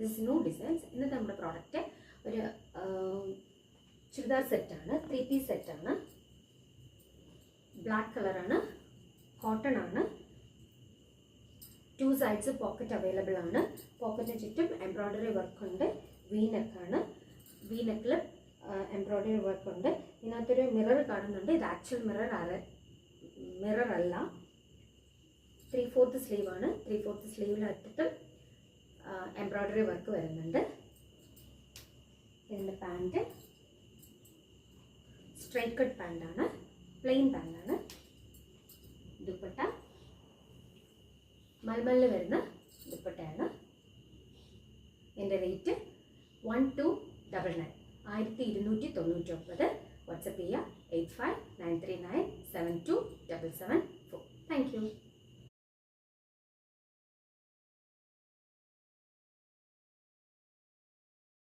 This new designs. ഇന്നത്തെ നമ്മുടെ product ഒരു ചുരിദാർ സെറ്റാണ്, 3 പീസ് സെറ്റാണ്. ബ്ലാക്ക് കളറാണ്, കോട്ടൺ ആണ്. 2 സൈഡ്സ് പോക്കറ്റ് അവൈലബിൾ ആണ്. പോക്കറ്റിന് ചുറ്റും എംബ്രോയ്ഡറി വർക്ക് ഉണ്ട്. വി നെക്കാണ്. വി നെക്കിൽ എംബ്രോയ്ഡറി വർക്ക് ഉണ്ട്. ഇതിനകത്തൊരു മിറർ കാണുന്നുണ്ട്. ഇത് ആക്ച്വൽ മിറർ അല്ല. 3/4 സ്ലീവ് ആണ്. 3/4 സ്ലീവിൽ അറ്റത്തും എംബ്രോയ്ഡറി വർക്ക് വരുന്നുണ്ട്. ഇതിൻ്റെ പാൻറ്റ് സ്ട്രൈറ്റ് കട്ട് പാൻറ്റാണ്, പ്ലെയിൻ പാൻറ്റാണ്. ദുപ്പട്ട മൽമലിൽ വരുന്ന ദുപ്പട്ടയാണ്. എൻ്റെ റേറ്റ് 1299, 1299. വാട്സപ്പ് ചെയ്യുക 8593972774. Thank U.